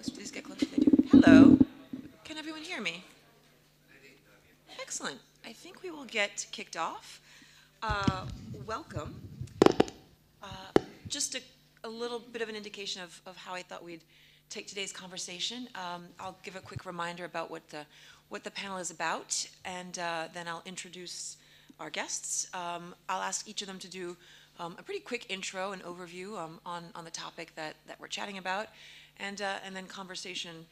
close, please get close. They do. Hello. Can everyone hear me? Excellent. I think we will get kicked off. Welcome. Just a little bit of an indication of how I thought we'd take today's conversation. I'll give a quick reminder about what the panel is about, and then I'll introduce our guests. I'll ask each of them to do a pretty quick intro and overview on the topic that we're chatting about, and then conversation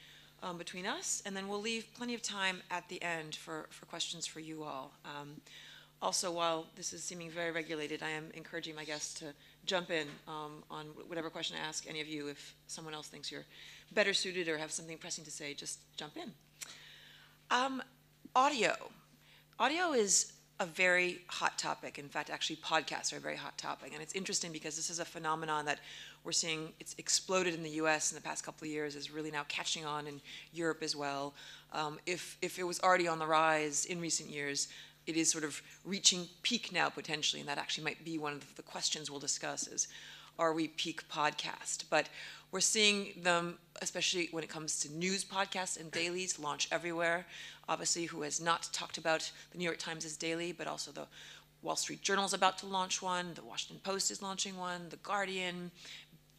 between us, and then we'll leave plenty of time at the end for questions for you all. Also, while this is seeming very regulated, I am encouraging my guests to jump in on whatever question I ask any of you. If someone else thinks you're better suited or have something pressing to say, just jump in. Audio. Audio is a very hot topic. In fact, actually, podcasts are a very hot topic. And it's interesting because this is a phenomenon that we're seeing, it's exploded in the US in the past couple of years, is really now catching on in Europe as well. If it was already on the rise in recent years, it is sort of reaching peak now potentially, and that actually might be one of the questions we'll discuss is, are we peak podcast? But we're seeing them, especially when it comes to news podcasts and dailies, launch everywhere. Obviously, who has not talked about the New York Times' daily, but also the Wall Street Journal is about to launch one, the Washington Post is launching one, the Guardian,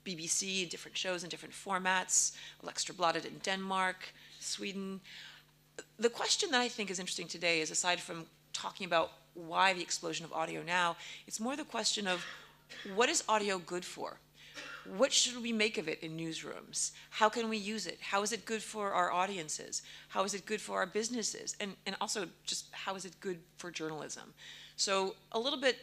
BBC, different shows in different formats, Ekstrabladet in Denmark, Sweden. The question that I think is interesting today is, aside from talking about why the explosion of audio now, it's more the question of what is audio good for? What should we make of it in newsrooms? How can we use it? How is it good for our audiences? How is it good for our businesses? And also just how is it good for journalism? So a little bit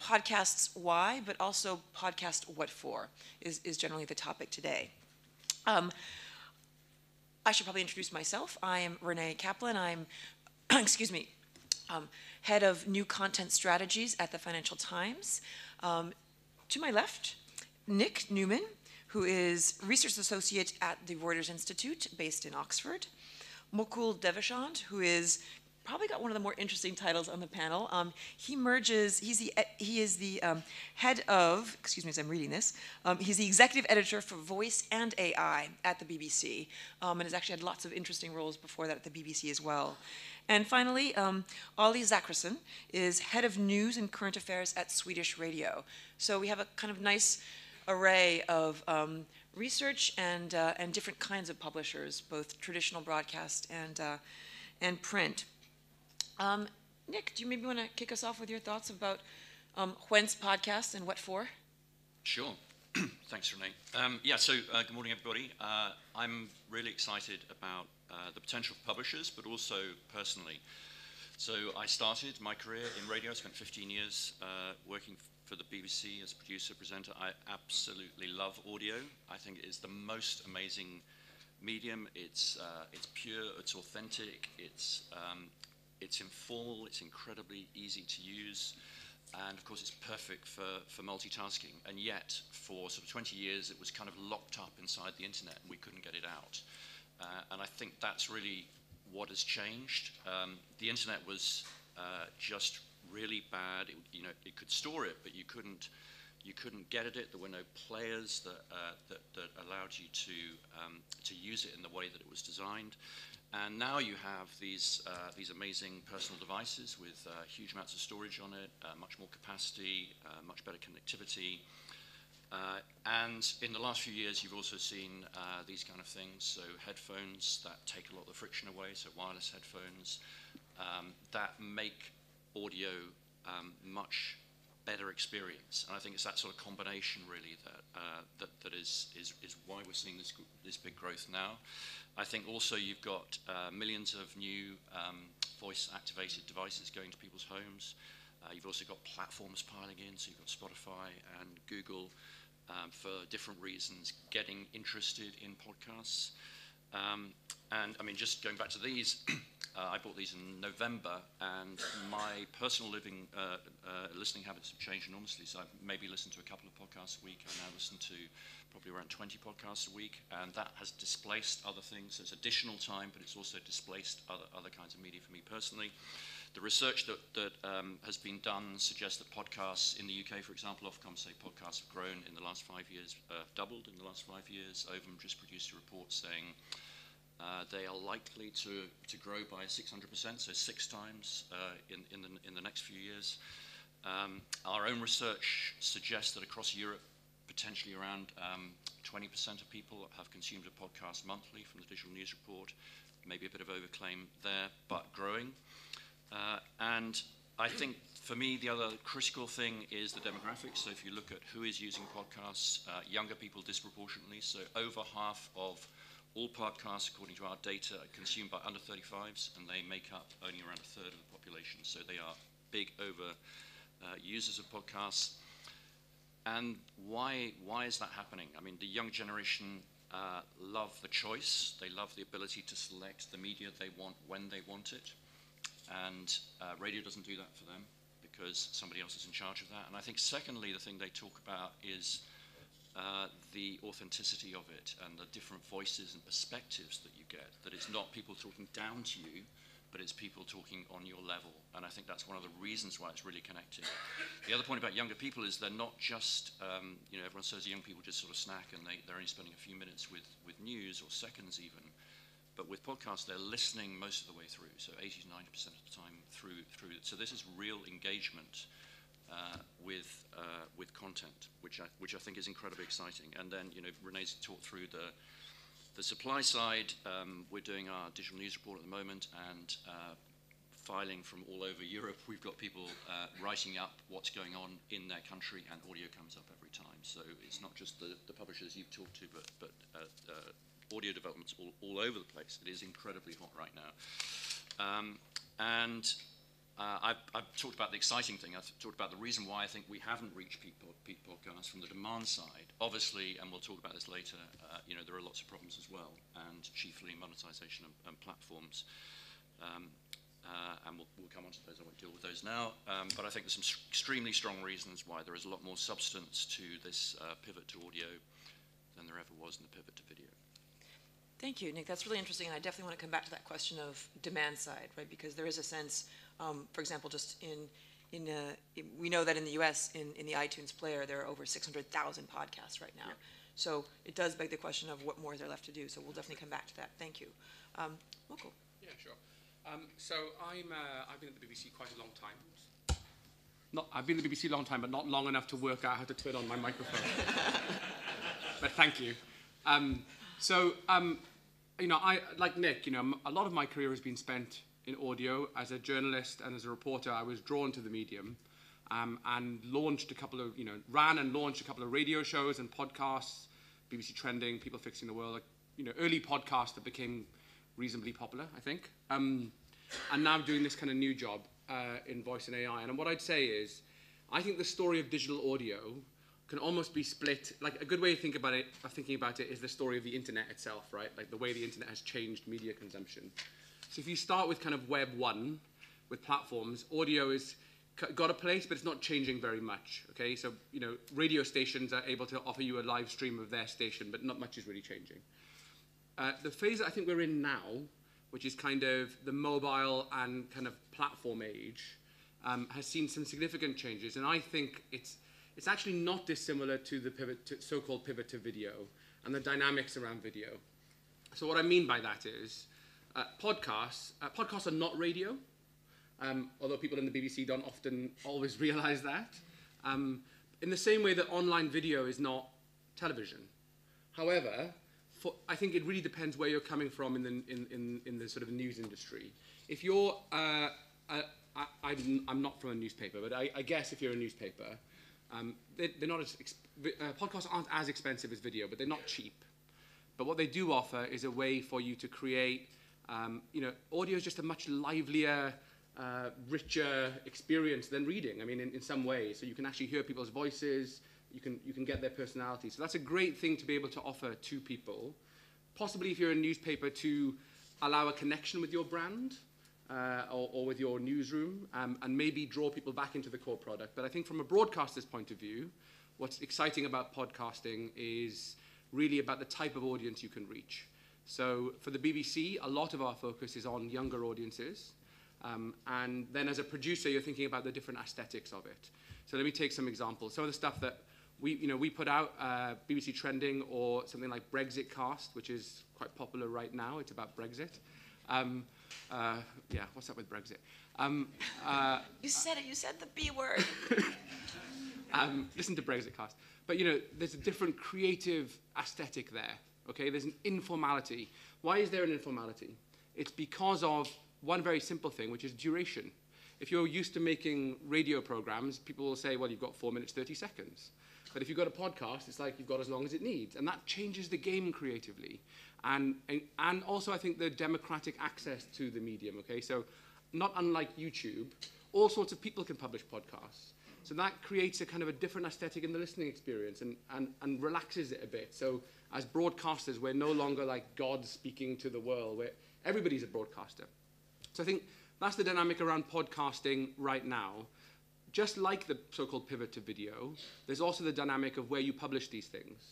podcasts why, but also podcast what for is generally the topic today. I should probably introduce myself. I am Renée Kaplan. I'm, excuse me, head of new content strategies at the Financial Times. To my left, Nic Newman, who is research associate at the Reuters Institute based in Oxford. Mukul Devichand, who is probably got one of the more interesting titles on the panel. He is the head of, excuse me as I'm reading this, he's the executive editor for Voice and AI at the BBC, and has actually had lots of interesting roles before that at the BBC as well. And finally, Olle Zachrison is head of news and current affairs at Swedish Radio. So we have a kind of nice array of research and different kinds of publishers, both traditional broadcast and print. Nic, do you maybe want to kick us off with your thoughts about whence podcasts and what for? Sure. Thanks, Renée. Good morning, everybody. I'm really excited about the potential for publishers, but also personally. So I started my career in radio. I spent 15 years working for the BBC as a producer, presenter. I absolutely love audio. I think it is the most amazing medium. It's pure, it's authentic, it's informal, it's incredibly easy to use, and of course it's perfect for multitasking. And yet, for sort of 20 years, it was kind of locked up inside the internet, and we couldn't get it out. And I think that's really what has changed. The internet was just really bad. It could store it, but you couldn't get at it. There were no players that allowed you to use it in the way that it was designed. And now you have these amazing personal devices with huge amounts of storage on it, much more capacity, much better connectivity. And in the last few years, you've also seen these kind of things. So headphones that take a lot of the friction away, so wireless headphones that make audio much better experience. And I think it's that sort of combination really that is why we're seeing this big growth now. I think also you've got millions of new voice-activated devices going to people's homes. You've also got platforms piling in, so you've got Spotify and Google for different reasons getting interested in podcasts. And I mean, just going back to these, I bought these in November, and my personal listening habits have changed enormously. So I maybe listen to a couple of podcasts a week. I now listen to probably around 20 podcasts a week, and that has displaced other things. There's additional time, but it's also displaced other kinds of media for me personally. The research that has been done suggests that podcasts in the UK, for example, Ofcom say podcasts have grown in the last 5 years, doubled in the last 5 years. Ovum just produced a report saying they are likely to grow by 600%, so 6 times in the next few years. Our own research suggests that across Europe, potentially around 20% of people have consumed a podcast monthly from the Digital News Report. Maybe a bit of overclaim there, but growing. And I think for me, the other critical thing is the demographics. So if you look at who is using podcasts, younger people disproportionately. So over half of all podcasts, according to our data, are consumed by under 35s, and they make up only around a third of the population. So they are big users of podcasts. And why is that happening? I mean, the young generation love the choice. They love the ability to select the media they want when they want it. And radio doesn't do that for them because somebody else is in charge of that. And I think secondly, the thing they talk about is the authenticity of it and the different voices and perspectives that you get, that it's not people talking down to you, but it's people talking on your level. And I think that's one of the reasons why it's really connected. The other point about younger people is they're not just, everyone says young people just sort of snack and they're only spending a few minutes with news or seconds even. But with podcasts, they're listening most of the way through, so 80 to 90% of the time through. So this is real engagement with content, which I think is incredibly exciting. And then, Renée's talked through the supply side. We're doing our digital news report at the moment, and filing from all over Europe. We've got people writing up what's going on in their country, and audio comes up every time. So it's not just the publishers you've talked to, but audio developments all over the place. It is incredibly hot right now. I've talked about the exciting thing. I've talked about the reason why I think we haven't reached peak podcasts from the demand side. Obviously, and we'll talk about this later, there are lots of problems as well, and chiefly monetization and platforms. And we'll come on to those. I won't deal with those now. But I think there's some extremely strong reasons why there is a lot more substance to this pivot to audio than there ever was in the pivot to video. Thank you, Nic. That's really interesting, and I definitely want to come back to that question of demand side, right? Because there is a sense, for example, just we know that in the U.S. in the iTunes player there are over 600,000 podcasts right now. Yeah. So it does beg the question of what more is there left to do. So we'll definitely come back to that. Thank you, Mukul. Yeah, sure. So I've been at the BBC quite a long time. I've been at the BBC a long time, but not long enough to work out how to turn on my microphone. But thank you. I like Nic. A lot of my career has been spent in audio. As a journalist and as a reporter, I was drawn to the medium, and launched ran and launched a couple of radio shows and podcasts, BBC Trending, People Fixing the World. Early podcasts that became reasonably popular, I think. And now doing this kind of new job in voice and AI. And what I'd say is, I think the story of digital audio can almost be split. Like a good way to thinking about it is the story of the internet itself, right? Like the way the internet has changed media consumption. So if you start with kind of Web 1 with platforms, audio has got a place, but it's not changing very much. Okay, so radio stations are able to offer you a live stream of their station, but not much is really changing. The phase that I think we're in now, which is kind of the mobile and kind of platform age, has seen some significant changes, and I think it's actually not dissimilar to the so-called pivot to video and the dynamics around video. So what I mean by that is podcasts are not radio, although people in the BBC don't often always realize that. In the same way that online video is not television. However, I think it really depends where you're coming from in the sort of news industry. If you're, I'm not from a newspaper, but I guess if you're a newspaper, they're not podcasts aren't as expensive as video, but they're not cheap. But what they do offer is a way for you to create, audio is just a much livelier, richer experience than reading. I mean, in some ways, so you can actually hear people's voices. You can get their personality. So that's a great thing to be able to offer to people. Possibly if you're a newspaper, to allow a connection with your brand. or with your newsroom, and maybe draw people back into the core product. But I think from a broadcaster's point of view, what's exciting about podcasting is really about the type of audience you can reach. So for the BBC, a lot of our focus is on younger audiences. And then as a producer, you're thinking about the different aesthetics of it. So let me take some examples. Some of the stuff that we put out, BBC Trending, or something like Brexit Cast, which is quite popular right now. It's about Brexit. Yeah, what's up with Brexit? You said it. You said the B word. Listen to Brexit Cast. But, there's a different creative aesthetic there, okay? There's an informality. Why is there an informality? It's because of one very simple thing, which is duration. If you're used to making radio programs, people will say, well, you've got 4 minutes, 30 seconds. But if you've got a podcast, it's like you've got as long as it needs. And that changes the game creatively. And also, I think, the democratic access to the medium, okay? So not unlike YouTube, all sorts of people can publish podcasts. So that creates a kind of a different aesthetic in the listening experience and relaxes it a bit. So as broadcasters, we're no longer like God speaking to the world, where everybody's a broadcaster. So I think that's the dynamic around podcasting right now. Just like the so-called pivot to video, there's also the dynamic of where you publish these things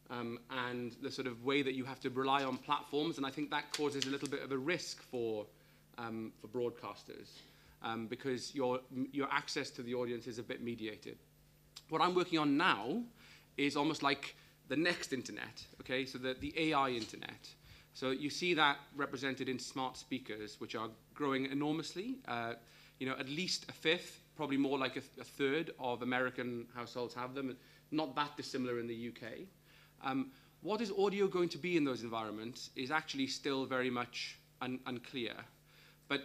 and the sort of way that you have to rely on platforms. And I think that causes a little bit of a risk for broadcasters because your access to the audience is a bit mediated. What I'm working on now is almost like the next internet, okay? So the AI internet. So you see that represented in smart speakers, which are growing enormously. At least a fifth, probably more like a third of American households have them. Not that dissimilar in the UK. What is audio going to be in those environments is actually still very much unclear. But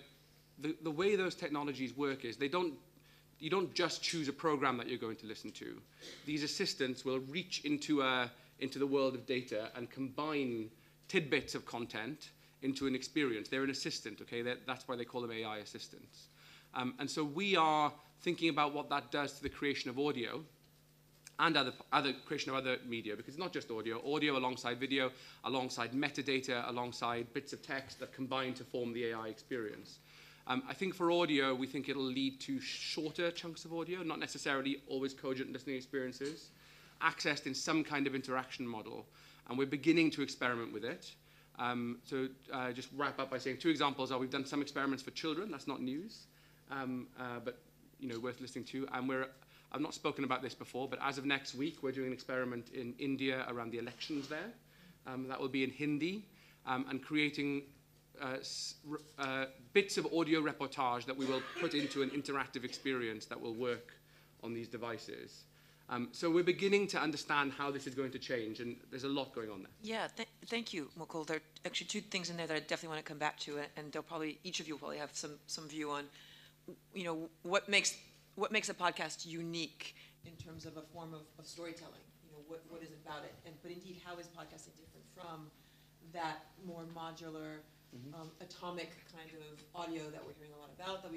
the way those technologies work is you don't just choose a program that you're going to listen to. These assistants will reach into the world of data and combine tidbits of content into an experience. They're an assistant, okay? That's why they call them AI assistants. And so we are thinking about what that does to the creation of audio and other creation of other media, because it's not just audio alongside video, alongside metadata, alongside bits of text that combine to form the AI experience. I think for audio, we think it'll lead to shorter chunks of audio, not necessarily always cogent listening experiences, accessed in some kind of interaction model. And we're beginning to experiment with it. Just wrap up by saying 2 examples are we've done some experiments for children. That's not news, but worth listening to. And I've not spoken about this before, but as of next week, we're doing an experiment in India around the elections there. That will be in Hindi and creating bits of audio reportage that we will put into an interactive experience that will work on these devices. So we're beginning to understand how this is going to change, and there's a lot going on there. Yeah, thank you, Mukul. There are actually 2 things in there that I definitely want to come back to, and each of you will probably have some view on, what makes a podcast unique in terms of a form of storytelling. What is about it, but indeed, how is podcasting different from that more modular, atomic kind of audio that we're hearing a lot about, that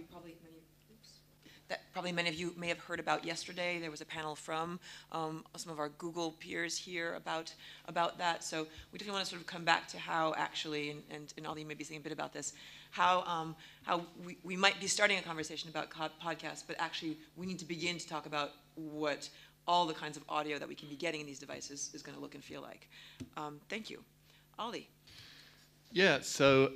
many of you may have heard about yesterday. There was a panel from some of our Google peers here about that. So we definitely want to sort of come back to how actually, and Olle, you may be saying a bit about this, how we might be starting a conversation about podcasts, but actually we need to begin to talk about what all the kinds of audio that we can be getting in these devices is going to look and feel like. Thank you. Olle. Yeah, so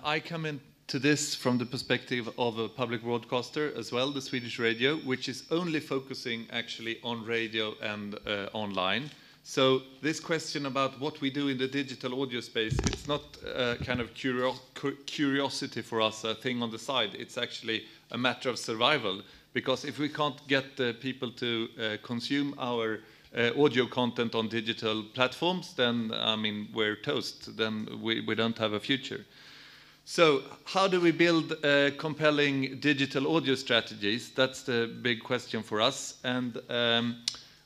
I come into this from the perspective of a public broadcaster as well, the Swedish Radio, which is only focusing actually on radio and online. So this question about what we do in the digital audio space, it's not a kind of curiosity for us, a thing on the side. It's actually a matter of survival, because if we can't get people to consume our audio content on digital platforms, then, we're toast. Then we don't have a future. So how do we build compelling digital audio strategies? That's the big question for us. And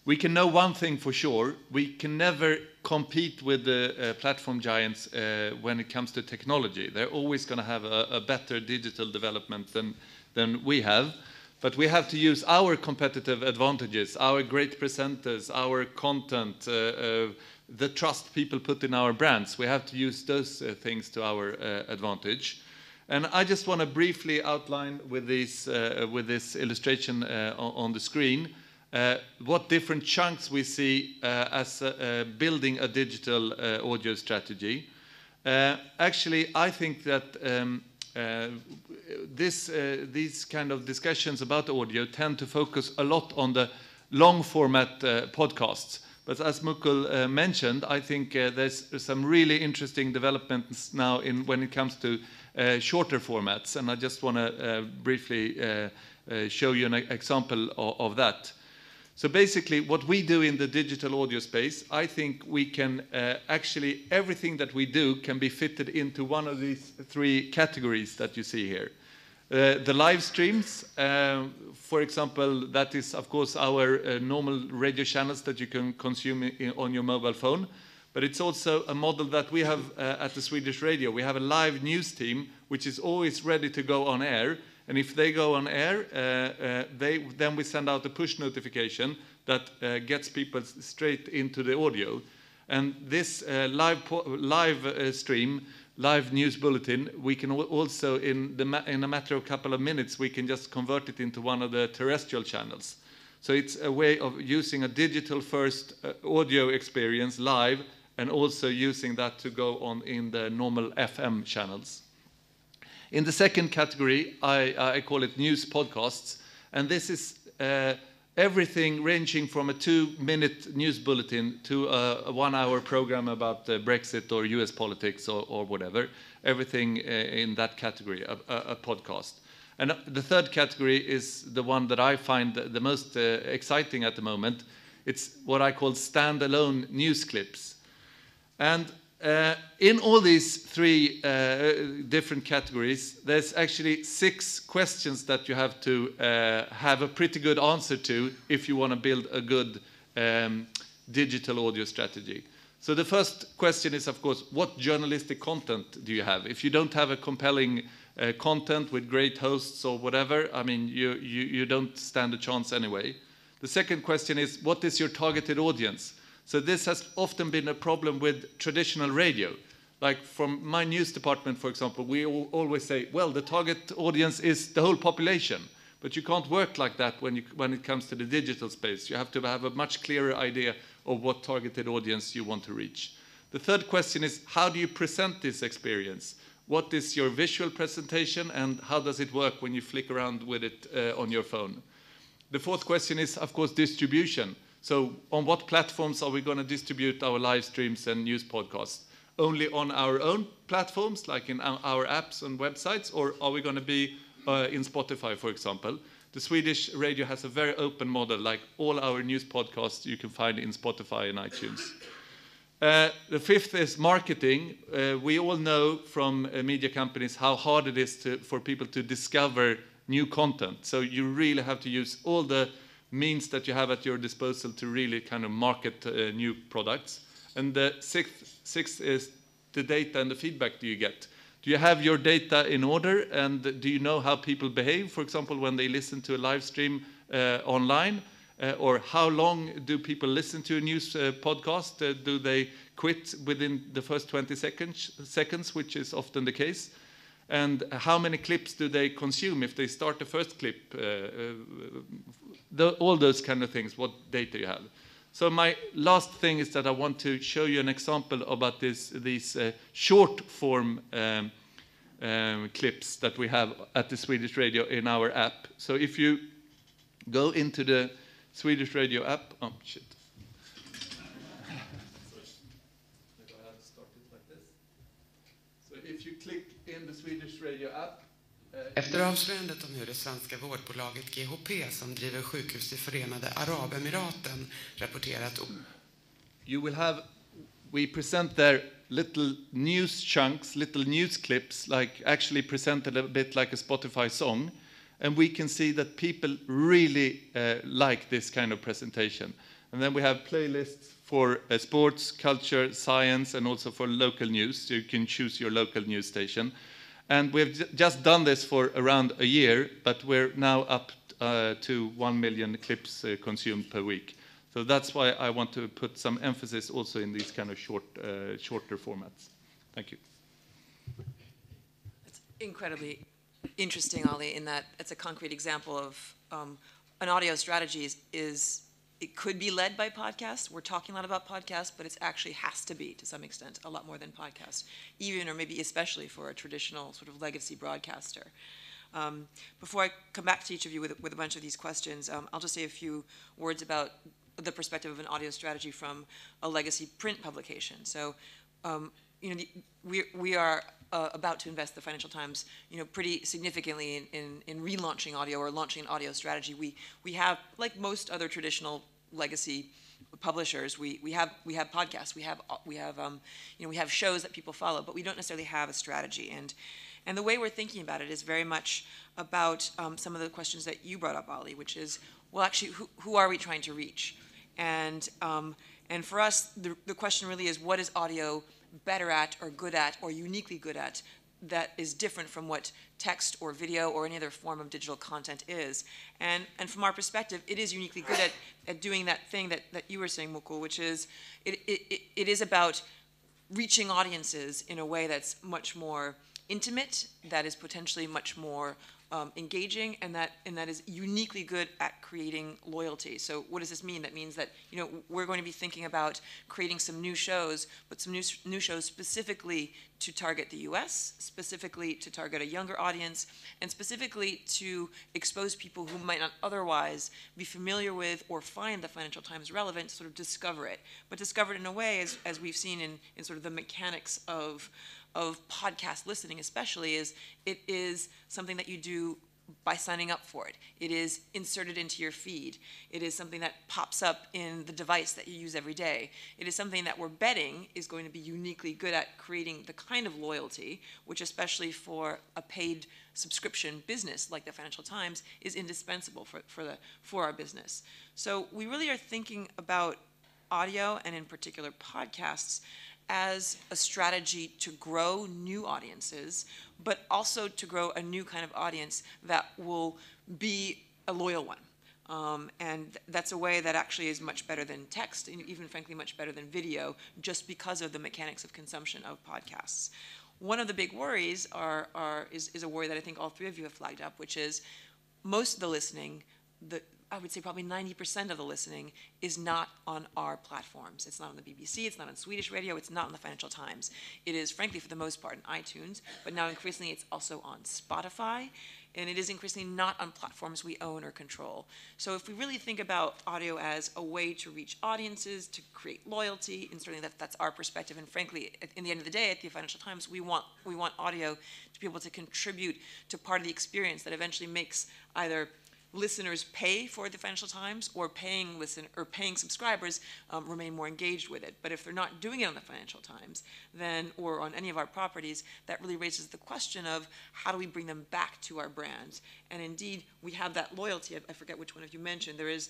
we can know one thing for sure. We can never compete with the platform giants when it comes to technology. They're always going to have a better digital development than we have. But we have to use our competitive advantages, our great presenters, our content, the trust people put in our brands. We have to use those things to our advantage. And I just want to briefly outline with this illustration on the screen what different chunks we see as building a digital audio strategy. Actually, I think that these kind of discussions about audio tend to focus a lot on the long format podcasts. But as Mukul mentioned, I think there's some really interesting developments now when it comes to shorter formats, and I just want to briefly show you an example of that. So basically, what we do in the digital audio space, I think we can actually, everything that we do can be fitted into one of these three categories that you see here. The live streams, for example, that is, of course, our normal radio channels that you can consume on your mobile phone. But it's also a model that we have at the Swedish Radio. We have a live news team, which is always ready to go on air. And if they go on air, then we send out a push notification that gets people straight into the audio. And this live stream, live news bulletin, we can also, in a matter of a couple of minutes, we can just convert it into one of the terrestrial channels. So it's a way of using a digital-first audio experience live, and also using that to go on in the normal FM channels. In the second category, I call it news podcasts, and this is everything ranging from a 2-minute news bulletin to a 1-hour program about Brexit or US politics or whatever, everything in that category, a podcast. And the third category is the one that I find the most exciting at the moment. It's what I call standalone news clips. And in all these three different categories, there's actually 6 questions that you have to have a pretty good answer to if you want to build a good digital audio strategy. So the first question is, of course, what journalistic content do you have? If you don't have a compelling content with great hosts or whatever, I mean, you don't stand a chance anyway. The second question is, what is your targeted audience? So this has often been a problem with traditional radio. Like from my news department, for example, we always say, well, the target audience is the whole population. But you can't work like that when it comes to the digital space. You have to have a much clearer idea of what targeted audience you want to reach. The third question is, how do you present this experience? What is your visual presentation, and how does it work when you flick around with it on your phone? The fourth question is, of course, distribution. So on what platforms are we going to distribute our live streams and news podcasts? Only on our own platforms, like in our apps and websites, or are we going to be in Spotify, for example? The Swedish Radio has a very open model, like all our news podcasts you can find in Spotify and iTunes. The fifth is marketing. We all know from media companies how hard it is for people to discover new content. So you really have to use all the means that you have at your disposal to really kind of market new products. And the sixth is the data and the feedback do you get. Do you have your data in order, and do you know how people behave, for example, when they listen to a live stream online? Or how long do people listen to a news podcast? Do they quit within the first 20 seconds, which is often the case? And how many clips do they consume if they start the first clip? All those kind of things, what data you have. So my last thing is that I want to show you an example about these short form clips that we have at the Swedish Radio in our app. So if you go into the Swedish Radio app, oh shit. Maybe I have to start it like this. So if you click in the Swedish Radio app. Efter avslöjandet om hur det svenska vårdbolaget GHP som driver sjukhus i Förenade Arabemiraten rapporterat we present there little news chunks, little news clips, like actually presented a bit like a Spotify song, and we can see that people really like this kind of presentation. And then we have playlists for sports, culture, science, and also for local news, so you can choose your local news station. And we've just done this for around a year, but we're now up to 1 million clips consumed per week. So that's why I want to put some emphasis also in these kind of shorter formats. Thank you. incredibly interesting, Olle, in that it's a concrete example of an audio strategy is it could be led by podcasts. We're talking a lot about podcasts, but it actually has to be, to some extent, a lot more than podcasts, even or maybe especially for a traditional sort of legacy broadcaster. Before I come back to each of you with a bunch of these questions, I'll just say a few words about the perspective of an audio strategy from a legacy print publication. So, we are about to invest the Financial Times, pretty significantly in relaunching audio or launching an audio strategy. We have, like most other traditional legacy publishers, we have podcasts, we have shows that people follow, but we don't necessarily have a strategy. And the way we're thinking about it is very much about some of the questions that you brought up, Olle, which is, well, actually, who are we trying to reach? And for us, the question really is, what is audio better at or good at or uniquely good at that is different from what text or video or any other form of digital content is? And from our perspective, it is uniquely good at doing that thing that you were saying, Mukul, which is it is about reaching audiences in a way that's much more intimate, that is potentially much more engaging, and that is uniquely good at creating loyalty. So what does this mean? That means that we're going to be thinking about creating some new shows, but some new shows specifically to target the U.S., specifically to target a younger audience, and specifically to expose people who might not otherwise be familiar with or find the Financial Times relevant to sort of discover it, but discover it in a way, as we've seen in sort of the mechanics of podcast listening especially, is it is something that you do by signing up for it. It is inserted into your feed. It is something that pops up in the device that you use every day. It is something that we're betting is going to be uniquely good at creating the kind of loyalty, which especially for a paid subscription business like the Financial Times is indispensable for our business. So we really are thinking about audio, and in particular podcasts, as a strategy to grow new audiences, but also to grow a new kind of audience that will be a loyal one. And that's a way that actually is much better than text, and even frankly much better than video, just because of the mechanics of consumption of podcasts. One of the big worries is a worry that I think all three of you have flagged up, which is most of the listening, I would say probably 90% of the listening is not on our platforms. It's not on the BBC, it's not on Swedish Radio, it's not on the Financial Times. It is, frankly, for the most part, on iTunes, but now increasingly it's also on Spotify, and it is increasingly not on platforms we own or control. So if we really think about audio as a way to reach audiences, to create loyalty, and certainly that's our perspective, and frankly, in the end of the day, at the Financial Times, we want audio to be able to contribute to part of the experience that eventually makes either listeners pay for the Financial Times, or paying subscribers remain more engaged with it. But if they're not doing it on the Financial Times, then, or on any of our properties, that really raises the question of how do we bring them back to our brands? And indeed, we have that loyalty. I forget which one of you mentioned. There is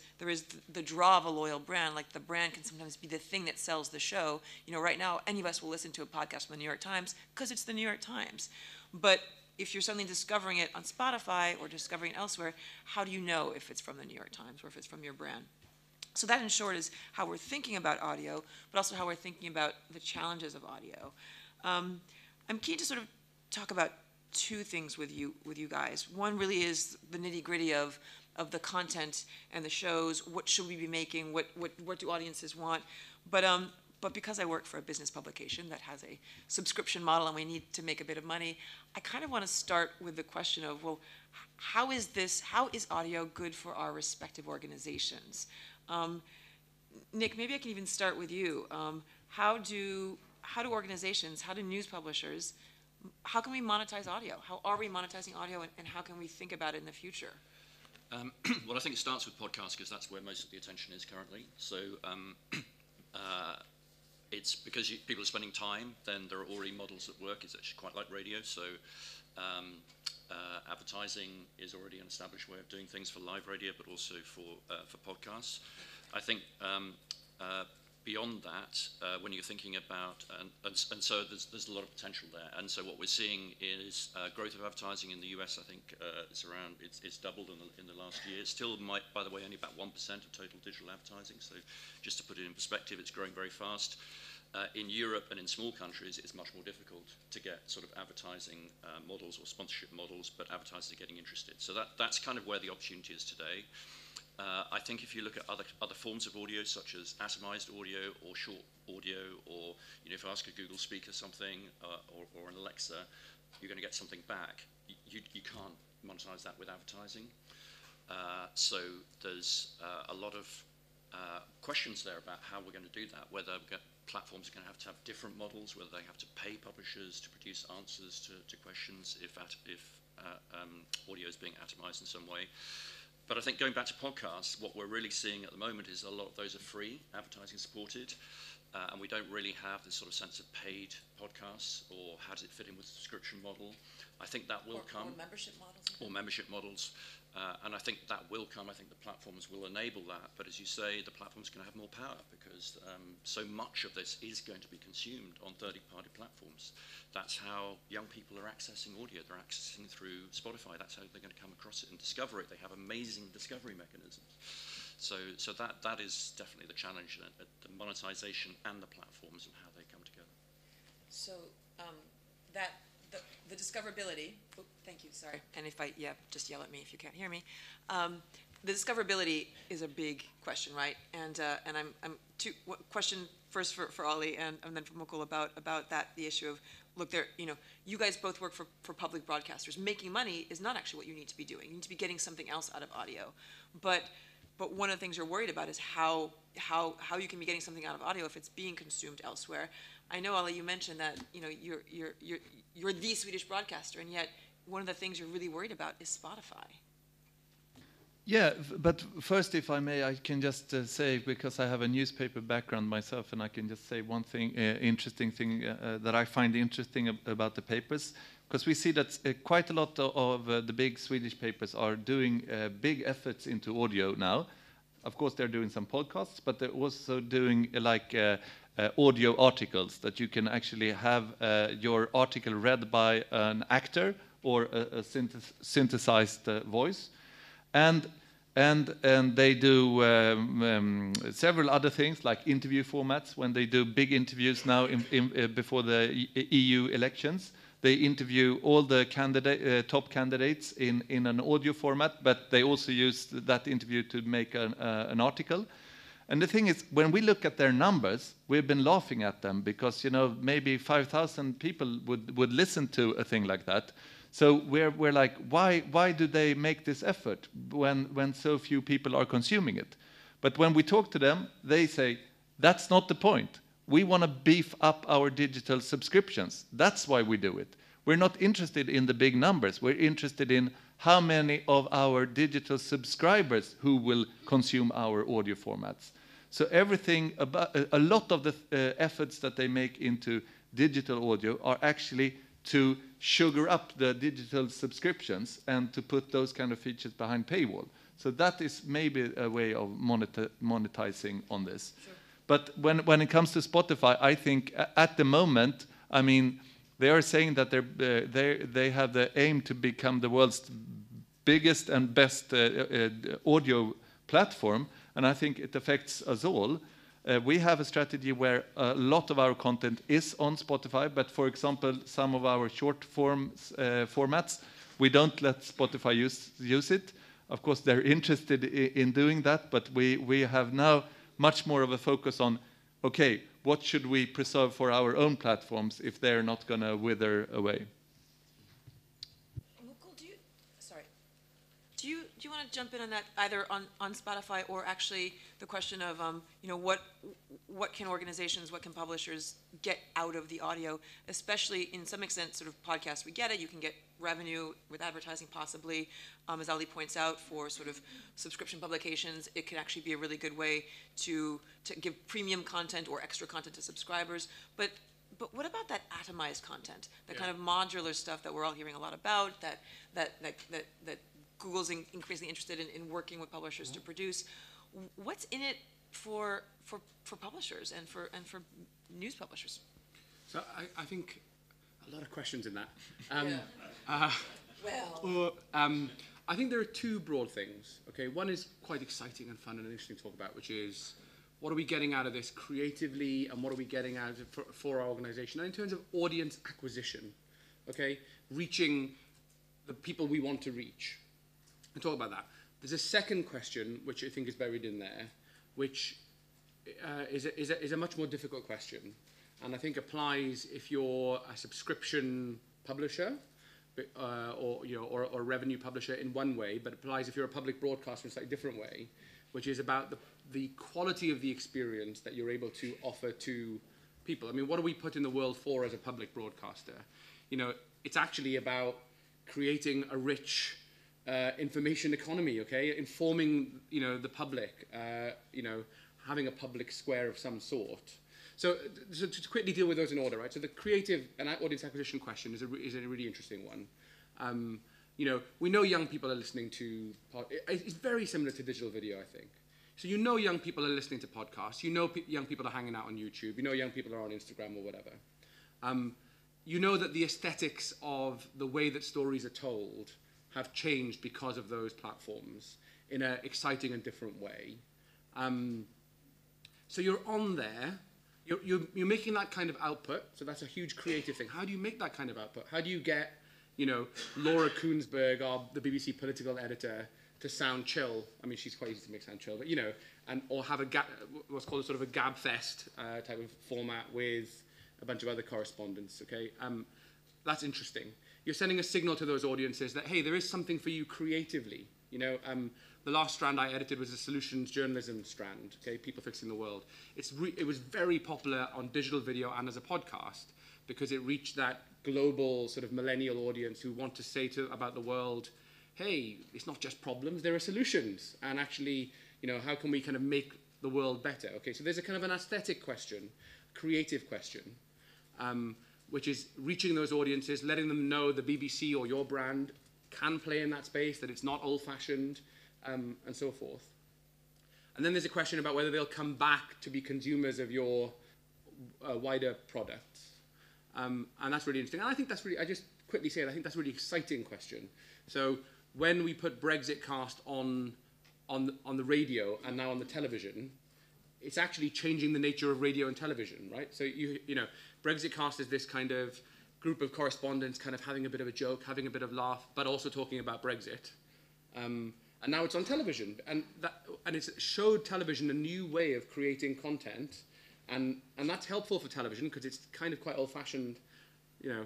the draw of a loyal brand. Like, the brand can sometimes be the thing that sells the show. Right now, any of us will listen to a podcast from the New York Times because it's the New York Times. But if you're suddenly discovering it on Spotify or discovering it elsewhere, how do you know if it's from the New York Times or if it's from your brand? So that, in short, is how we're thinking about audio, but also how we're thinking about the challenges of audio. I'm keen to sort of talk about two things with you guys. One really is the nitty-gritty of the content and the shows. What should we be making? What do audiences want? But because I work for a business publication that has a subscription model and we need to make a bit of money, I kind of want to start with the question of, well, how is audio good for our respective organizations? Nic, maybe I can even start with you. How do organizations, how do news publishers, how can we monetize audio? How are we monetizing audio, and how can we think about it in the future? Well, I think it starts with podcasts because that's where most of the attention is currently. So it's because people are spending time, then there are already models that work. It's actually quite like radio. So advertising is already an established way of doing things for live radio, but also for podcasts. I think beyond that, when you're thinking about, and so there's a lot of potential there. And so what we're seeing is growth of advertising in the US. I think it's doubled in the last year. It's still, by the way, only about 1% of total digital advertising. So just to put it in perspective, it's growing very fast. in Europe and in small countries, it's much more difficult to get sort of advertising models or sponsorship models, but advertisers are getting interested. So that's kind of where the opportunity is today. I think if you look at other forms of audio, such as atomized audio or short audio, or if you ask a Google speaker something or an Alexa, you're going to get something back. You can't monetize that with advertising. So there's a lot of questions there about how we're going to do that, whether platforms are going to have different models, whether they have to pay publishers to produce answers to questions if audio is being atomized in some way. But I think going back to podcasts, what we're really seeing at the moment is a lot of those are free, advertising supported, and we don't really have this sort of sense of paid podcasts, or how does it fit in with the subscription model. I think that will come. Or membership models. Or membership models. And I think that will come. I think the platforms will enable that. But as you say, the platforms are going to have more power, because so much of this is going to be consumed on third-party platforms. That's how young people are accessing audio. They're accessing through Spotify. That's how they're going to come across it and discover it. They have amazing discovery mechanisms. So that is definitely the challenge, the monetization and the platforms and how they come together. So the discoverability, oh, thank you, sorry. And just yell at me if you can't hear me. The discoverability is a big question, right? And I'm question first for Olle and then for Mukul about that, the issue of, look, you guys both work for public broadcasters. Making money is not actually what you need to be doing. You need to be getting something else out of audio. But one of the things you're worried about is how you can be getting something out of audio if it's being consumed elsewhere. I know, Olle, you mentioned that you're the Swedish broadcaster, and yet one of the things you're really worried about is Spotify. Yeah, but first, if I may, I can just say, because I have a newspaper background myself, and I can just say one thing, interesting thing that I find interesting about the papers, because we see that quite a lot of the big Swedish papers are doing big efforts into audio now. Of course, they're doing some podcasts, but they're also doing audio articles that you can actually have your article read by an actor or a synthesized voice. And they do several other things, like interview formats. When they do big interviews now before the EU elections, they interview all the top candidates in an audio format, but they also use that interview to make an article. And the thing is, when we look at their numbers, we've been laughing at them, because maybe 5,000 people would listen to a thing like that. So we're like, why do they make this effort when so few people are consuming it? But when we talk to them, they say, that's not the point. We want to beef up our digital subscriptions. That's why we do it. We're not interested in the big numbers. We're interested in how many of our digital subscribers who will consume our audio formats. So everything about a lot of the efforts that they make into digital audio are actually to sugar up the digital subscriptions and to put those kind of features behind paywall. So that is maybe a way of monetizing on this. Sure. But when it comes to Spotify, I think at the moment, I mean, they are saying that they have the aim to become the world's biggest and best audio platform, and I think it affects us all. We have a strategy where a lot of our content is on Spotify, but for example, some of our short formats, we don't let Spotify use it. Of course, they're interested in doing that, but we have now much more of a focus on, okay, what should we preserve for our own platforms if they're not going to wither away? Mukul, do you want to jump in on that, either on Spotify, or actually the question of what can organizations, what can publishers get out of the audio, especially in some extent sort of podcasts, we get it, you can get revenue with advertising possibly, as Olle points out, for sort of subscription publications, it can actually be a really good way to give premium content or extra content to subscribers, but what about that atomized content, the kind of modular stuff that we're all hearing a lot about, that Google's increasingly interested in working with publishers to produce? What's in it for publishers and for news publishers? So I think a lot of questions in that. I think there are two broad things. Okay, one is quite exciting and fun and interesting to talk about, which is what are we getting out of this creatively, and what are we getting out of it for our organization? And in terms of audience acquisition, okay, reaching the people we want to reach. I'll talk about that. There's a second question, which I think is buried in there, which is a much more difficult question, and I think applies if you're a subscription publisher, or a revenue publisher in one way, but applies if you're a public broadcaster in a slightly different way, which is about the quality of the experience that you're able to offer to people. I mean, what do we put in the world for as a public broadcaster? You know, it's actually about creating a rich information economy, okay? Informing, you know, the public, you know, having a public square of some sort. So to quickly deal with those in order, right? So the creative and audience acquisition question is a really interesting one. You know, we know young people are listening to, it's very similar to digital video, I think. So you know young people are listening to podcasts, you know young people are hanging out on YouTube, you know young people are on Instagram or whatever. You know that the aesthetics of the way that stories are told have changed because of those platforms in an exciting and different way. So you're on there, you're making that kind of output, so that's a huge creative thing. How do you make that kind of output? How do you get, you know, Laura Koonsberg, the BBC political editor, to sound chill? I mean, she's quite easy to make sound chill, but, you know, or have what's called a sort of a gab fest type of format with a bunch of other correspondents, okay? That's interesting. You're sending a signal to those audiences that, hey, there is something for you creatively. You know, the last strand I edited was a solutions journalism strand, okay, people fixing the world. It was very popular on digital video and as a podcast because it reached that global sort of millennial audience who want to say about the world, hey, it's not just problems, there are solutions. And actually, you know, how can we kind of make the world better? Okay, so there's a kind of an aesthetic question, creative question, which is reaching those audiences, letting them know the BBC or your brand can play in that space, that it's not old-fashioned, and so forth. And then there's a question about whether they'll come back to be consumers of your wider products. And that's really interesting. And I think that's really, I just quickly say it, I think that's a really exciting question. So when we put Brexit Cast on the radio and now on the television, it's actually changing the nature of radio and television, right? So, you know, Brexit Cast is this kind of group of correspondents kind of having a bit of a joke, having a bit of laugh, but also talking about Brexit. And now it's on television. And it's showed television a new way of creating content. And that's helpful for television because it's kind of quite old-fashioned, you know.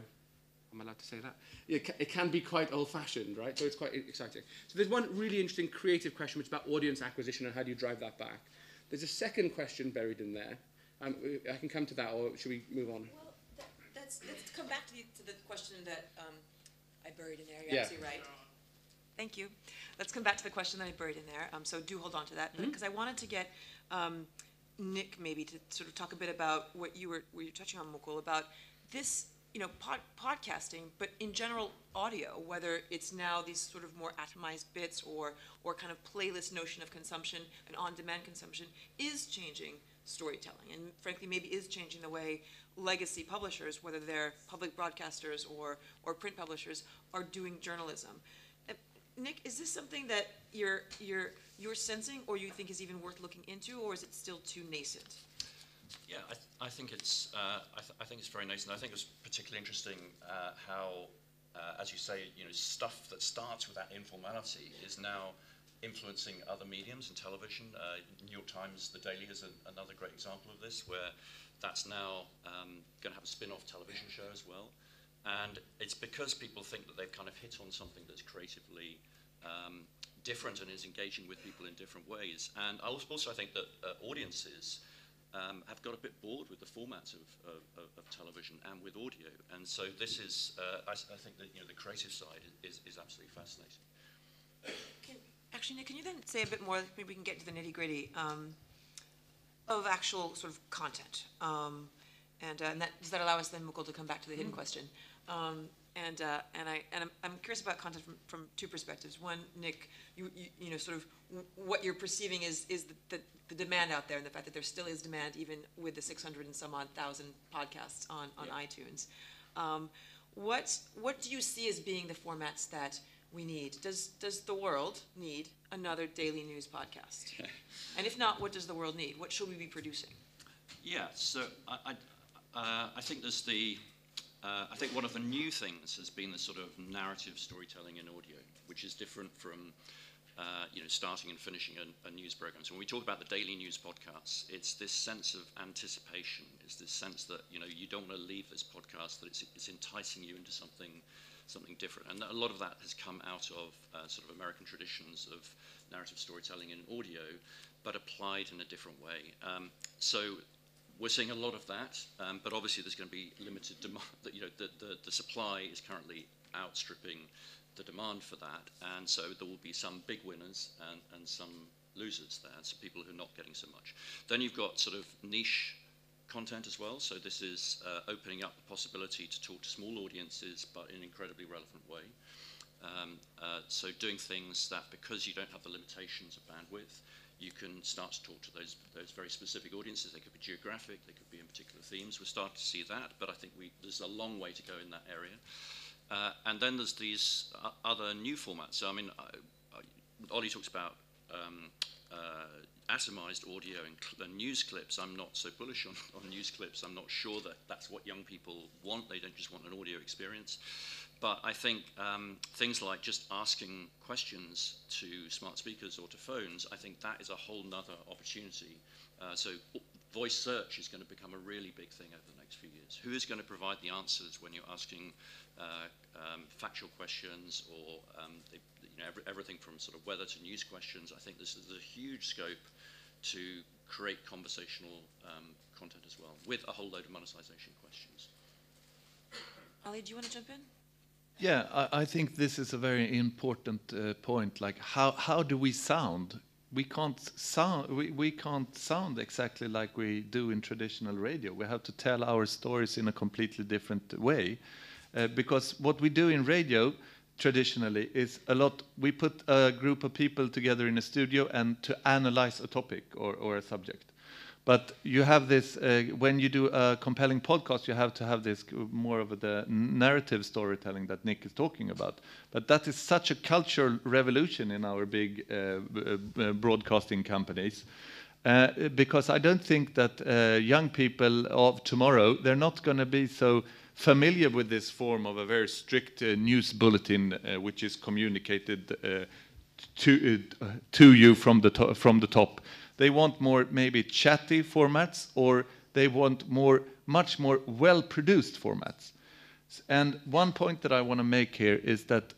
Am I allowed to say that? It can be quite old-fashioned, right? So it's quite exciting. So there's one really interesting creative question, which is about audience acquisition and how do you drive that back. There's a second question buried in there. I can come to that, or should we move on? Well, let's come back to the question that I buried in there. You're absolutely right. Thank you. Let's come back to the question that I buried in there. So do hold on to that, because I wanted to get Nic maybe to sort of talk a bit about what you were touching on, Mukul, about this, you know, podcasting, but in general audio, whether it's now these sort of more atomized bits or kind of playlist notion of consumption and on-demand consumption is changing storytelling, and frankly maybe is changing the way legacy publishers, whether they're public broadcasters or print publishers, are doing journalism. Nic, is this something that you're sensing, or you think is even worth looking into, or is it still too nascent? Yeah, I think it's I think it's very nascent. I think it's particularly interesting how, as you say, you know, stuff that starts with that informality is now influencing other mediums and television. New York Times, The Daily is another great example of this, where that's now going to have a spin-off television show as well. And it's because people think that they've kind of hit on something that's creatively different and is engaging with people in different ways. And I also think that audiences have got a bit bored with the formats of television and with audio. And so this is, I think that, you know, the creative side is absolutely fascinating. Actually, Nic, can you then say a bit more, maybe we can get to the nitty-gritty of actual sort of content? And does that allow us then, Mukul, to come back to the hidden question? I'm curious about content from two perspectives. One, Nic, you know, sort of what you're perceiving is the demand out there, and the fact that there still is demand even with the 600 and some odd thousand podcasts on iTunes. What do you see as being the formats that we need? Does the world need another daily news podcast? And if not, what does the world need? What should we be producing? Yeah, so I think there's I think one of the new things has been the sort of narrative storytelling in audio, which is different from starting and finishing a news program. So when we talk about the daily news podcasts, it's this sense of anticipation. It's this sense that you don't want to leave this podcast, that it's enticing you into something different. And a lot of that has come out of sort of American traditions of narrative storytelling in audio, but applied in a different way. So we're seeing a lot of that, but obviously there's going to be limited demand. The supply is currently outstripping the demand for that, and so there will be some big winners and some losers there, so people who are not getting so much. Then you've got sort of niche content as well, so this is opening up the possibility to talk to small audiences, but in an incredibly relevant way. So doing things that, because you don't have the limitations of bandwidth, you can start to talk to those very specific audiences. They could be geographic, they could be in particular themes. We're starting to see that, but I think there's a long way to go in that area. And then there's these other new formats. So I mean, Olle talks about atomized audio and news clips. I'm not so bullish on news clips. I'm not sure that that's what young people want. They don't just want an audio experience. But I think things like just asking questions to smart speakers or to phones, I think that is a whole nother opportunity. So voice search is going to become a really big thing over the next few years. Who is going to provide the answers when you're asking factual questions or everything from sort of weather to news questions? I think this is a huge scope to create conversational content as well, with a whole load of monetization questions. Olle, do you want to jump in? Yeah, I think this is a very important point. Like, how do we sound? We can't sound exactly like we do in traditional radio. We have to tell our stories in a completely different way, because what we do in radio traditionally is we put a group of people together in a studio and to analyze a topic or a subject. But you have this, when you do a compelling podcast, you have to have this more of the narrative storytelling that Nic is talking about. But that is such a cultural revolution in our big broadcasting companies, because I don't think that young people of tomorrow, they're not going to be so familiar with this form of a very strict news bulletin, which is communicated to you from the top. They want more maybe chatty formats, or they want much more well-produced formats. And one point that I want to make here is that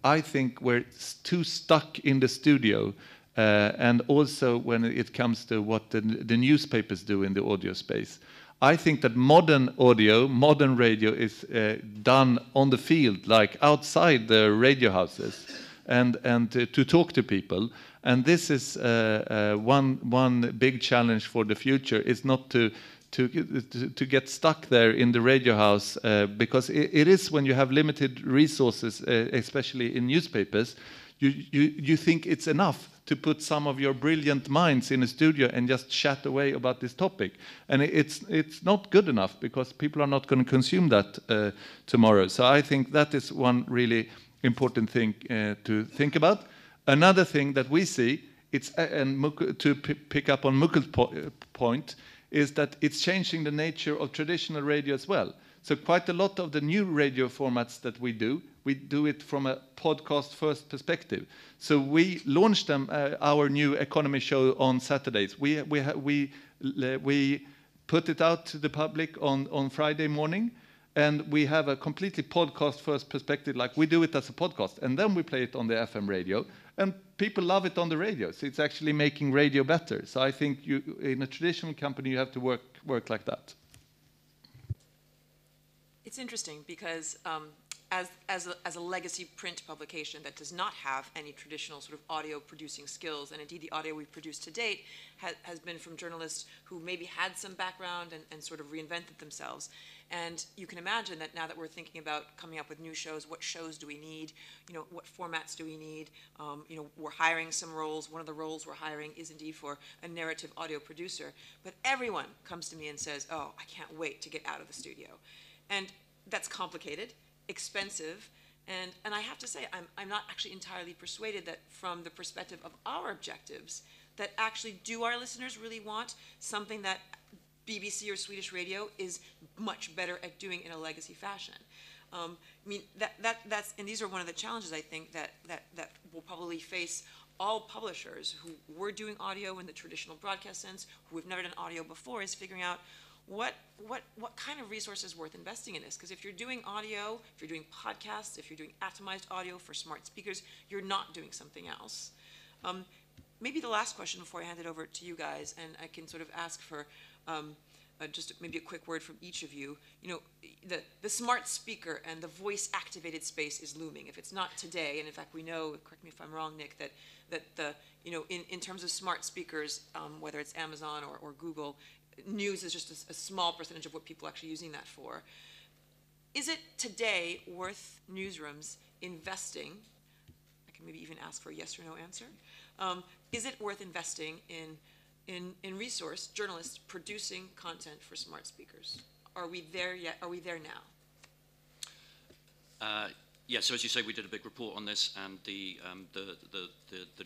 I think we're too stuck in the studio, and also when it comes to what the newspapers do in the audio space. I think that modern audio, modern radio is done on the field, like outside the radio houses, and to talk to people. And this is one big challenge for the future, is not to get stuck there in the radio house, because it is when you have limited resources, especially in newspapers, you think it's enough to put some of your brilliant minds in a studio and just chat away about this topic. And it's not good enough, because people are not going to consume that tomorrow. So I think that is one really important thing to think about. Another thing that we see, to pick up on Mukul's point, is that it's changing the nature of traditional radio as well. So quite a lot of the new radio formats that we do it from a podcast-first perspective. So we launched our new economy show on Saturdays. We put it out to the public on Friday morning, and we have a completely podcast-first perspective, like we do it as a podcast, and then we play it on the FM radio, and people love it on the radio. So it's actually making radio better. So I think in a traditional company, you have to work like that. It's interesting because as a legacy print publication that does not have any traditional sort of audio producing skills, and indeed the audio we've produced to date has been from journalists who maybe had some background and sort of reinvented themselves. And you can imagine that now that we're thinking about coming up with new shows, what shows do we need? What formats do we need? We're hiring some roles. One of the roles we're hiring is indeed for a narrative audio producer. But everyone comes to me and says, oh, I can't wait to get out of the studio. And that's complicated, expensive, And I have to say, I'm not actually entirely persuaded that from the perspective of our objectives, that actually do our listeners really want something that BBC or Swedish Radio is much better at doing in a legacy fashion. I mean, that's, and these are one of the challenges I think that will probably face all publishers who were doing audio in the traditional broadcast sense, who have never done audio before, is figuring out what kind of resources is worth investing in this. Because if you're doing audio, if you're doing podcasts, if you're doing atomized audio for smart speakers, you're not doing something else. Maybe the last question before I hand it over to you guys, and I can sort of ask for just maybe a quick word from each of you. You know, the smart speaker and the voice-activated space is looming. If it's not today, and in fact we know, correct me if I'm wrong, Nic, that the, you know, in terms of smart speakers, whether it's Amazon or Google, news is just a small percentage of what people are actually using that for. Is it today worth newsrooms investing? I can maybe even ask for a yes or no answer. Is it worth investing in resource journalists producing content for smart speakers? Are we there yet? Are we there now? Yeah, so as you say, we did a big report on this, and the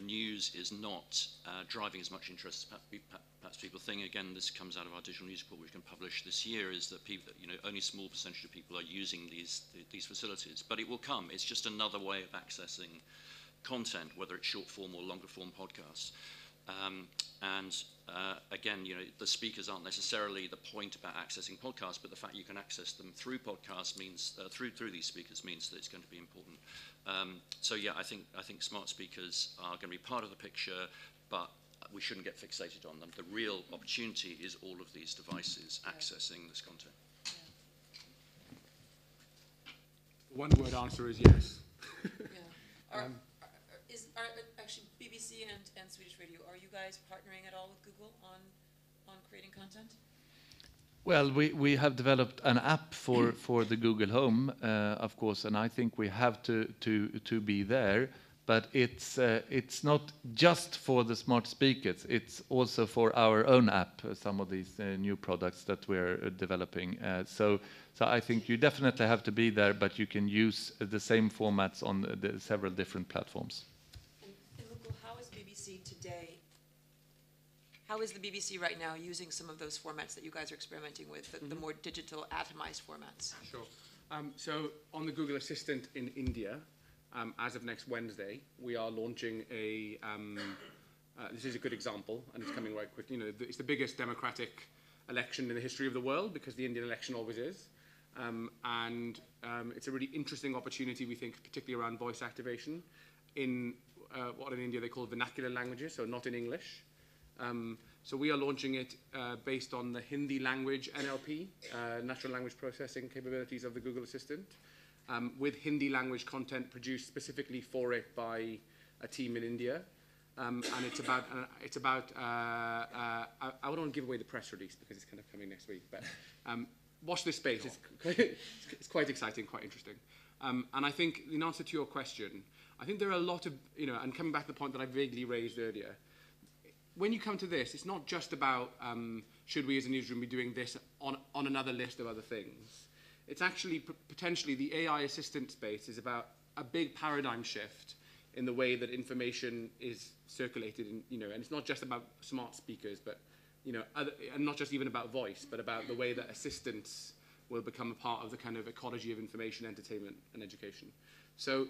news is not driving as much interest as perhaps people think. Again, this comes out of our digital news report, which we can publish this year, is that people, you know, only a small percentage of people are using these facilities, but it will come. It's just another way of accessing content, whether it's short form or longer form podcasts. Again, you know, the speakers aren't necessarily the point about accessing podcasts, but the fact you can access them through podcasts means through these speakers means that it's going to be important. So yeah, I think smart speakers are going to be part of the picture, but we shouldn't get fixated on them. The real opportunity is all of these devices accessing this content. The one-word answer is yes. Yeah. Are actually BBC and Swedish Radio, are you guys partnering at all with Google on creating content? Well, we have developed an app for the Google Home, of course, and I think we have to be there. But it's not just for the smart speakers. It's also for our own app. Some of these new products that we're developing. So I think you definitely have to be there, but you can use the same formats on the several different platforms. And Mukul, how is BBC today? How is the BBC right now using some of those formats that you guys are experimenting with, the more digital, atomized formats? Sure. So on the Google Assistant in India, as of next Wednesday, we are launching a. This is a good example, and it's coming right quick. You know, it's the biggest democratic election in the history of the world, because the Indian election always is, and it's a really interesting opportunity, we think, particularly around voice activation in what in India they call vernacular languages, so not in English. So we are launching it based on the Hindi language NLP, natural language processing capabilities of the Google Assistant, with Hindi language content produced specifically for it by a team in India. And it's about I don't want to give away the press release because it's kind of coming next week, but watch this space. It's quite exciting, quite interesting. And I think in answer to your question, I think there are a lot of, you know, and coming back to the point that I vaguely raised earlier, when you come to this, it's not just about should we as a newsroom be doing this on another list of other things. It's actually potentially the AI assistant space is about a big paradigm shift in the way that information is circulated, and it's not just about smart speakers, but and not just even about voice, but about the way that assistants will become a part of the kind of ecology of information, entertainment, and education. So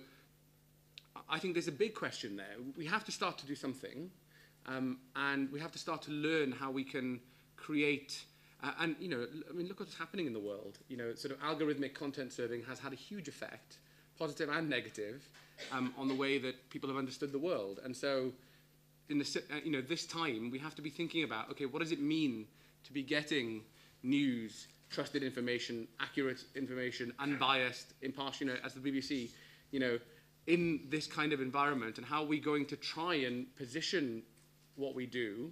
I think there's a big question there. We have to start to do something, and we have to start to learn how we can create. And look what's happening in the world. Sort of algorithmic content serving has had a huge effect, positive and negative, on the way that people have understood the world. And so, in this time, we have to be thinking about, okay, what does it mean to be getting news, trusted information, accurate information, unbiased, impartial, as the BBC, in this kind of environment, and how are we going to try and position what we do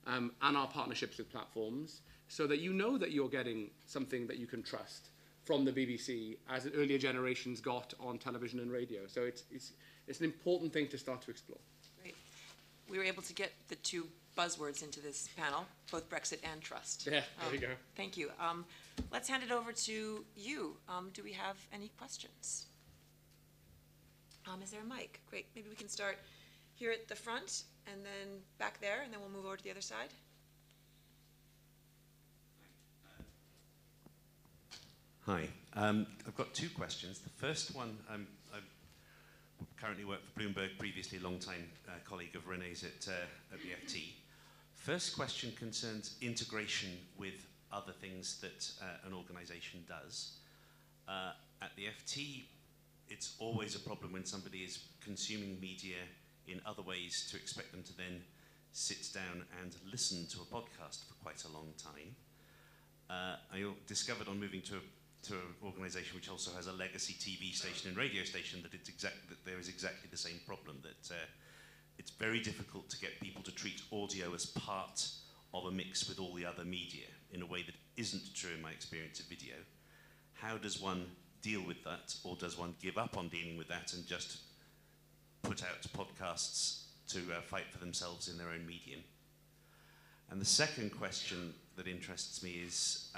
and our partnerships with platforms, so that that you're getting something that you can trust from the BBC, as earlier generations got on television and radio. So it's an important thing to start to explore. Great. We were able to get the two buzzwords into this panel, both Brexit and trust. Yeah, there you go. Thank you. Let's hand it over to you. Do we have any questions? Is there a mic? Great. Maybe we can start here at the front and then back there, and then we'll move over to the other side. Hi. I've got two questions. The first one, I currently work for Bloomberg, previously a long-time colleague of Renée's at the FT. First question concerns integration with other things that an organization does. At the FT, it's always a problem when somebody is consuming media in other ways to expect them to then sit down and listen to a podcast for quite a long time. I discovered on moving to an organization which also has a legacy TV station and radio station that there is exactly the same problem, that it's very difficult to get people to treat audio as part of a mix with all the other media in a way that isn't true in my experience of video. How does one deal with that, or does one give up on dealing with that and just put out podcasts to fight for themselves in their own medium? And the second question that interests me is,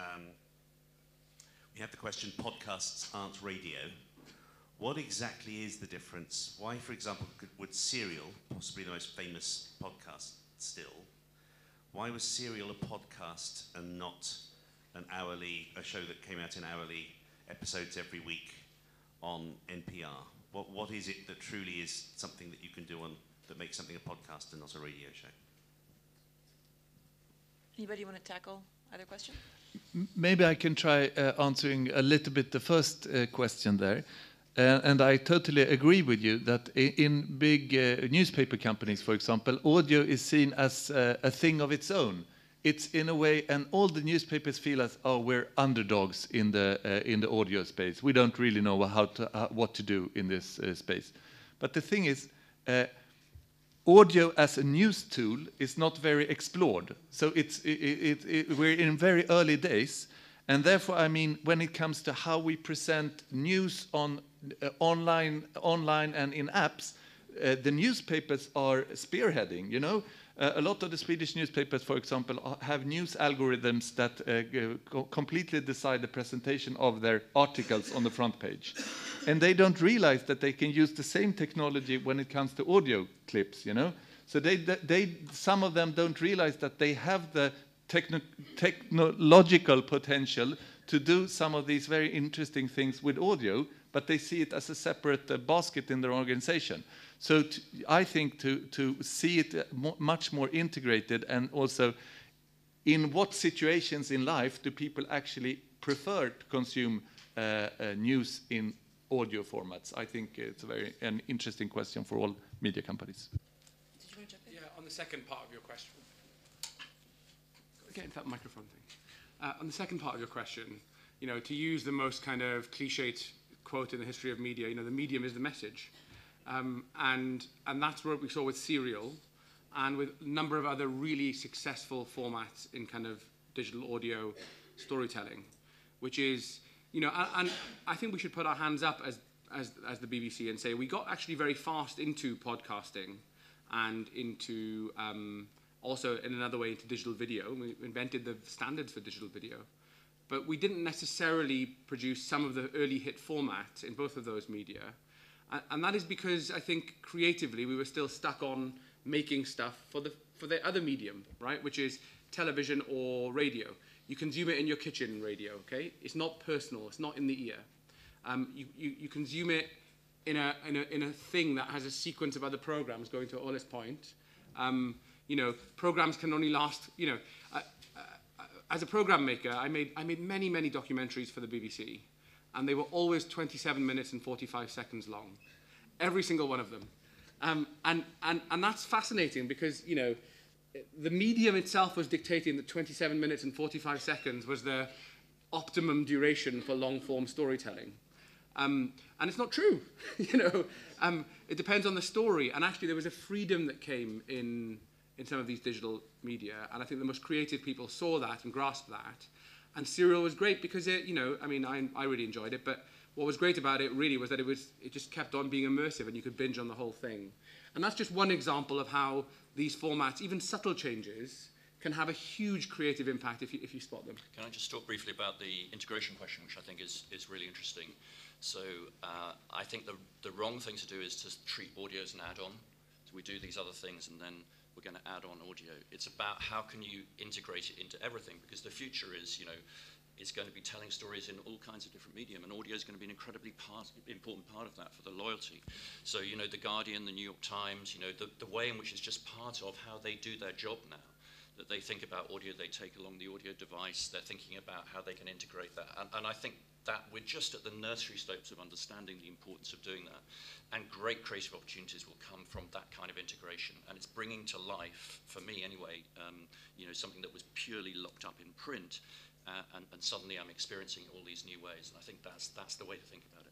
we have the question, podcasts aren't radio. What exactly is the difference? Why, for example, would Serial, possibly the most famous podcast still, why was Serial a podcast and not a show that came out in hourly episodes every week on NPR? What is it that truly is something that you can do that makes something a podcast and not a radio show? Anybody want to tackle either question? Maybe I can try answering a little bit the first question there. And I totally agree with you that in big newspaper companies, for example, audio is seen as a thing of its own. It's in a way, and all the newspapers feel as, oh, we're underdogs in the audio space. We don't really know what to do in this space. But the thing is, audio as a news tool is not very explored. So we're in very early days, and therefore, I mean, when it comes to how we present news on online and in apps, the newspapers are spearheading. You know, a lot of the Swedish newspapers, for example, have news algorithms that completely decide the presentation of their articles on the front page. And they don't realize that they can use the same technology when it comes to audio clips, you know? So some of them don't realize that they have the technological potential to do some of these very interesting things with audio, but they see it as a separate basket in their organization. So I think to see it much more integrated, and also in what situations in life do people actually prefer to consume news in audio formats? I think it's an interesting question for all media companies. Did you want to jump in? Yeah, on the second part of your question. Get into that microphone thing. On the second part of your question, you know, to use the most kind of cliched quote in the history of media, you know, the medium is the message. And that's what we saw with Serial and with a number of other really successful formats in kind of digital audio storytelling, which is, you know, and I think we should put our hands up as the BBC and say we got actually very fast into podcasting and into also in another way into digital video. We invented the standards for digital video. But we didn't necessarily produce some of the early hit formats in both of those media. And that is because I think creatively we were still stuck on making stuff for the other medium, right? Which is television or radio. You consume it in your kitchen radio, okay? It's not personal, it's not in the ear. You consume it in a thing that has a sequence of other programs, going to Olle's point. You know, programs can only last, you know, as a program maker, I made many, many documentaries for the BBC, and they were always 27 minutes and 45 seconds long, every single one of them. And that's fascinating because, you know, the medium itself was dictating that 27 minutes and 45 seconds was the optimum duration for long-form storytelling. And it's not true, you know. It depends on the story, and actually there was a freedom that came in some of these digital media, and I think the most creative people saw that and grasped that. And Serial was great because it, you know, I mean, I really enjoyed it, but what was great about it really was that it just kept on being immersive and you could binge on the whole thing. And that's just one example of how these formats, even subtle changes, can have a huge creative impact if you spot them. Can I just talk briefly about the integration question, which I think is really interesting. So I think the wrong thing to do is to treat audio as an add-on. So we do these other things and then we're going to add on audio. It's about how can you integrate it into everything, because the future is, is going to be telling stories in all kinds of different medium, and audio is going to be an incredibly important part of that for the loyalty. So, The Guardian, the New York Times, the way in which it's just part of how they do their job now, that they think about audio, they take along the audio device, they're thinking about how they can integrate that. And I think that we're just at the nursery steps of understanding the importance of doing that. And great creative opportunities will come from that kind of integration. And it's bringing to life, for me anyway, something that was purely locked up in print, and suddenly I'm experiencing all these new ways. And I think that's the way to think about it.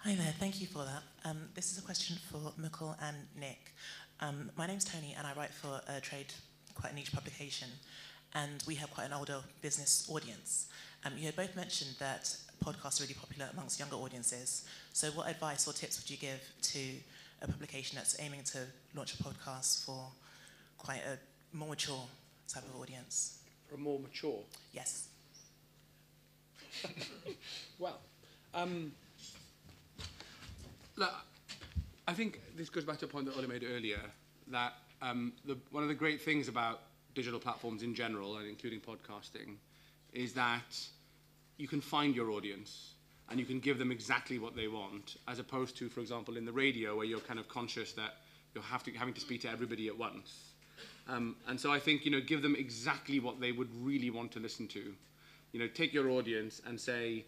Hi there, thank you for that. This is a question for Mukul and Nic. My name's Tony and I write for a quite a niche publication, and we have quite an older business audience. You had both mentioned that podcasts are really popular amongst younger audiences. So what advice or tips would you give to a publication that's aiming to launch a podcast for quite a more mature type of audience? For a more mature? Yes. Well, look, I think this goes back to a point that Olle made earlier, that one of the great things about digital platforms in general, and including podcasting, is that you can find your audience and you can give them exactly what they want, as opposed to, for example, in the radio, where you're kind of conscious that you're having to speak to everybody at once. And so I think, give them exactly what they would really want to listen to. Take your audience and say,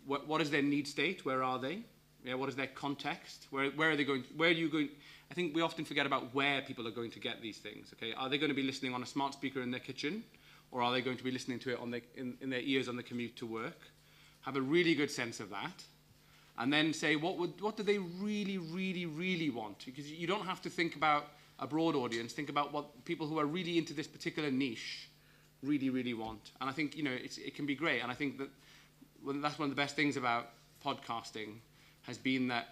what is their need state? Where are they? Yeah, what is their context? Where are they going? Where are you going? I think we often forget about where people are going to get these things. Okay, are they going to be listening on a smart speaker in their kitchen, or are they going to be listening to it in their ears on the commute to work? Have a really good sense of that, and then say what do they really, really, really want? Because you don't have to think about a broad audience. Think about what people who are really into this particular niche really, really want. And I think it can be great. And I think that that's one of the best things about podcasting has been that,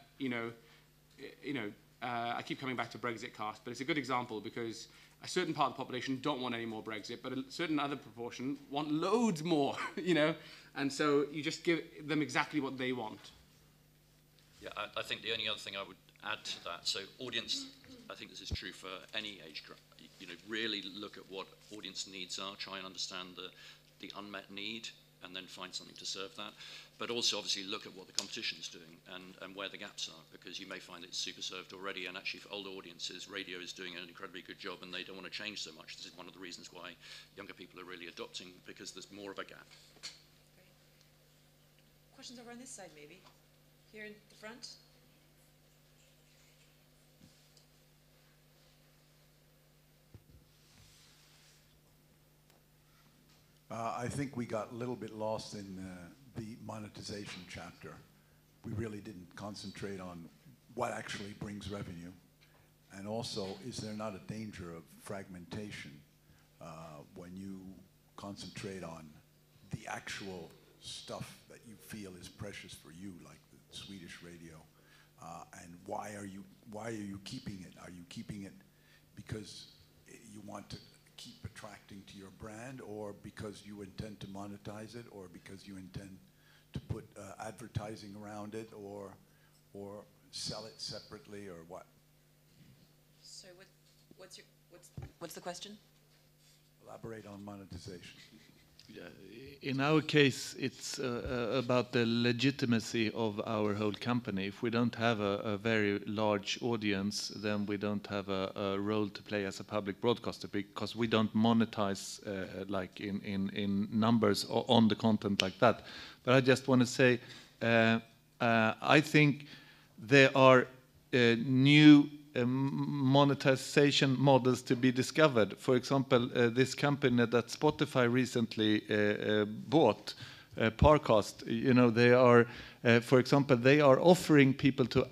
I keep coming back to Brexit cast, but it's a good example because a certain part of the population don't want any more Brexit, but a certain other proportion want loads more, and so you just give them exactly what they want. Yeah, I think the only other thing I would add to that, so audience, I think this is true for any age group, really look at what audience needs are, try and understand the unmet need, and then find something to serve that. But also obviously look at what the competition is doing and where the gaps are, because you may find it's super served already, and actually for older audiences, radio is doing an incredibly good job and they don't want to change so much. This is one of the reasons why younger people are really adopting, because there's more of a gap. Great. Questions over on this side maybe? Here in the front? I think we got a little bit lost in the monetization chapter. We really didn't concentrate on what actually brings revenue. And also, is there not a danger of fragmentation when you concentrate on the actual stuff that you feel is precious for you, like the Swedish Radio? And why are you keeping it? Are you keeping it because you want to keep attracting to your brand, or because you intend to monetize it, or because you intend to put advertising around it, or sell it separately, or what? So what's the question? Elaborate on monetization. In our case, it's about the legitimacy of our whole company. If we don't have a very large audience, then we don't have a role to play as a public broadcaster, because we don't monetize like in numbers on the content like that. But I just want to say, I think there are new monetization models to be discovered. For example, this company that Spotify recently bought, Parcast, they are, for example, they are offering people to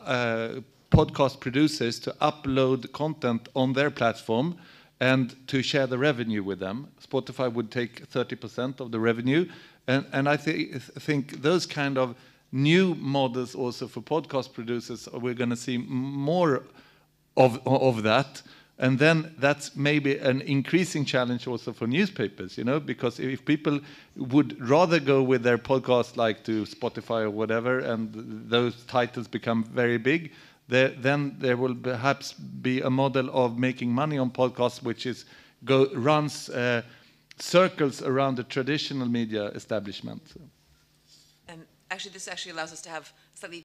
podcast producers to upload content on their platform and to share the revenue with them. Spotify would take 30% of the revenue, and I think those kind of new models also for podcast producers, we're going to see more of that, And then that's maybe an increasing challenge also for newspapers, because if people would rather go with their podcast like to Spotify or whatever, and those titles become very big, then there will perhaps be a model of making money on podcasts which runs circles around the traditional media establishment. And actually, this actually allows us to have